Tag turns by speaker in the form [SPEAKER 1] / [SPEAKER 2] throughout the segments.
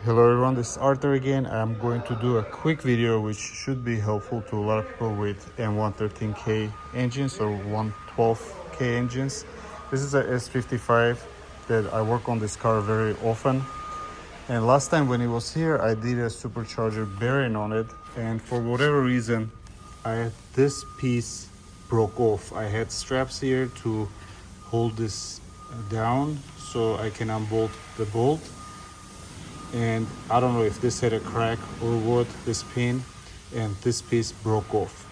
[SPEAKER 1] Hello everyone, this is Arthur again. I'm going to do a quick video which should be helpful to a lot of people with M113K engines or 112K engines. This is a S55 that I work on this car very often. And last time when it was here, I did a supercharger bearing on it. And for whatever reason, this piece broke off. I had straps here to hold this down so I can unbolt the bolt. And I don't know if this had a crack or what, this pin, and this piece broke off.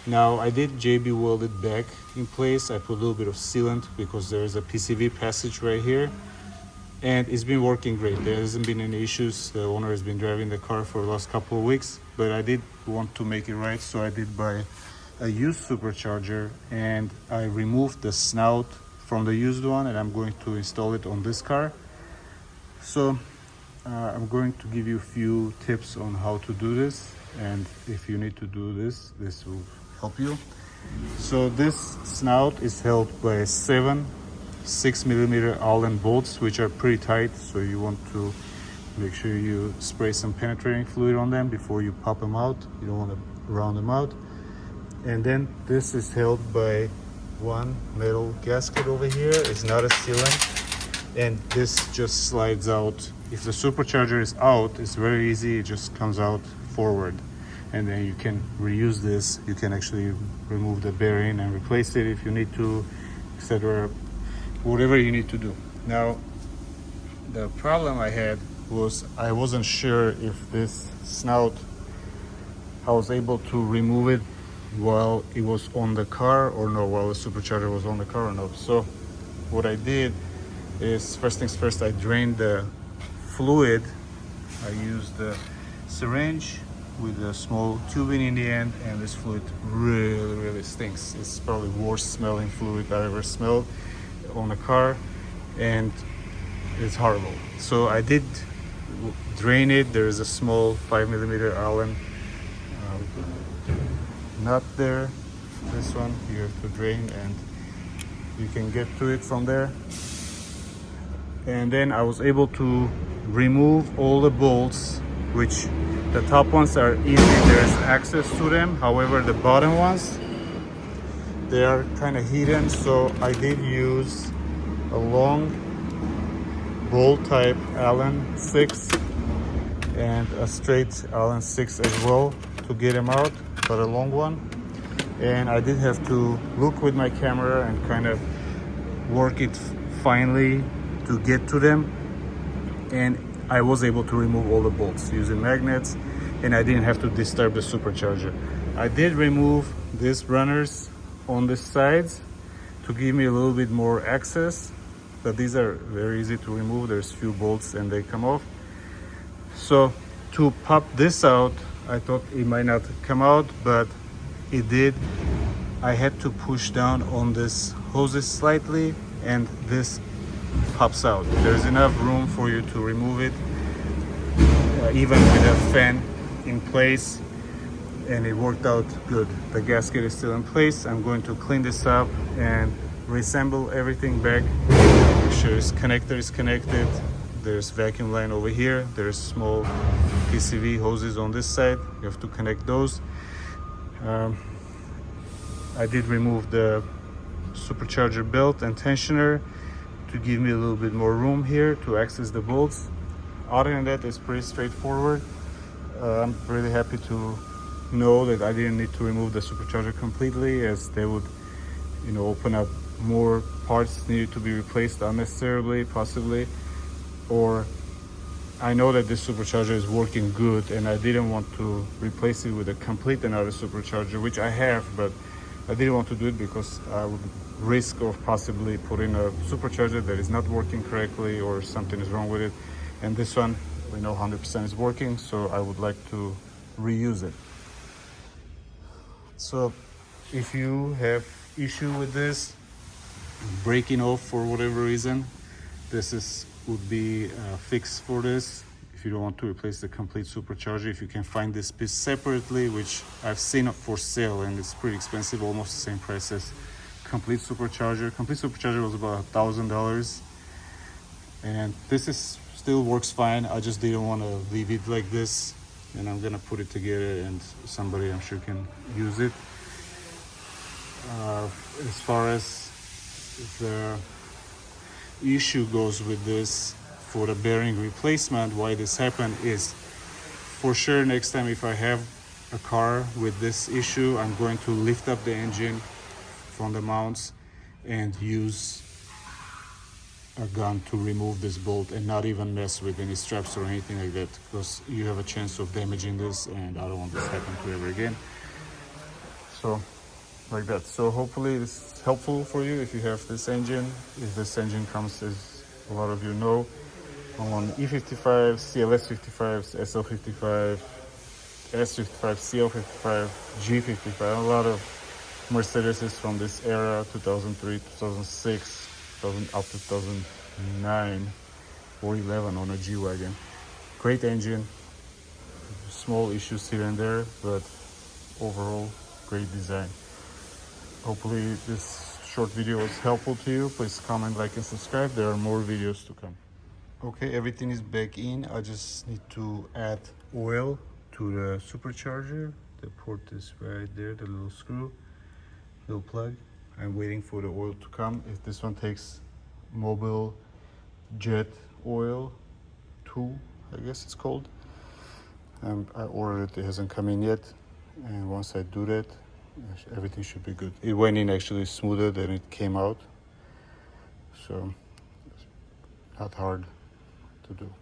[SPEAKER 1] Now I did JB weld it back in place. I put a little bit of sealant because there is a PCV passage right here, and it's been working great. There hasn't been any issues. The owner has been driving the car for the last couple of weeks, but I did want to make it right, so I did buy a used supercharger and I removed the snout from the used one, and I'm going to install it on this car. So I'm going to give you a few tips on how to do this, and if you need to do this, this will help you. So this snout is held by 7 6mm Allen bolts, which are pretty tight, so you want to make sure you spray some penetrating fluid on them before you pop them out. You don't want to round them out. And then this is held by one metal gasket over here. It's not a sealant, and this just slides out. If the supercharger is out, it's very easy. It just comes out forward, and then you can reuse this. You can actually remove the bearing and replace it if you need to, etc. Whatever you need to do. Now, the problem I had was I wasn't sure if this snout, I was able to remove it while it was on the car or no, while the supercharger was on the car or not. So what I did is, first things first, I drained the fluid. I used the syringe with a small tubing in the end, and this fluid really stinks. It's probably the worst smelling fluid I ever smelled on a car, and it's horrible. So I did drain it. There is a small 5mm Allen nut there. This one you have to drain, and you can get to it from there. And then I was able to remove all the bolts, which the top ones are easy, there's access to them. However, the bottom ones, they are kind of hidden. So I did use a long bolt type Allen 6 and a straight Allen 6 as well to get them out, but a long one. And I did have to look with my camera and kind of work it finely to get to them, and I was able to remove all the bolts using magnets, and I didn't have to disturb the supercharger. I did remove these runners on the sides to give me a little bit more access, but these are very easy to remove. There's few bolts and they come off. So to pop this out, I thought it might not come out, but it did. I had to push down on this hoses slightly, and this pops out. There's enough room for you to remove it, even with a fan in place, and it worked out good. The gasket is still in place. I'm going to clean this up and reassemble everything back. Make sure this connector is connected. There's vacuum line over here. There's small PCV hoses on this side. You have to connect those. I did remove the supercharger belt and tensioner to give me a little bit more room here to access the bolts. Other than that, it's pretty straightforward. I'm really happy to know that I didn't need to remove the supercharger completely, as they would, open up more parts needed to be replaced unnecessarily, possibly. Or I know that this supercharger is working good, and I didn't want to replace it with a complete another supercharger, which I have, but I didn't want to do it because I would risk of possibly putting a supercharger that is not working correctly or something is wrong with it. And this one, we know 100% is working, so I would like to reuse it. So if you have issue with this breaking off for whatever reason, this would be a fix for this. If you don't want to replace the complete supercharger, if you can find this piece separately, which I've seen for sale, and it's pretty expensive, almost the same price as complete supercharger. Complete supercharger was about $1,000, and this is still works fine. I just didn't want to leave it like this, and I'm gonna put it together and somebody I'm sure can use it. As far as the issue goes with this, for the bearing replacement, why this happened is, for sure next time if I have a car with this issue, I'm going to lift up the engine from the mounts and use a gun to remove this bolt and not even mess with any straps or anything like that, because you have a chance of damaging this, and I don't want this to happen to ever again. So like that. So hopefully this is helpful for you if you have this engine. If this engine comes, as a lot of you know, on E55 CLS55 SL55 S55 CL55 G55, a lot of Mercedes from this era, 2003, 2006, 2000 up to 2009 or 11 on a G-Wagon. Great engine, small issues here and there, but overall great design. Hopefully this short video was helpful to you. Please comment, like, and subscribe. There are more videos to come. Okay, everything is back in. I just need to add oil to the supercharger. The port is right there, the little screw, little plug. I'm waiting for the oil to come. If this one takes mobile jet oil 2, I guess it's called. I ordered it, it hasn't come in yet. And once I do that, everything should be good. It went in actually smoother than it came out. So, not hard to do.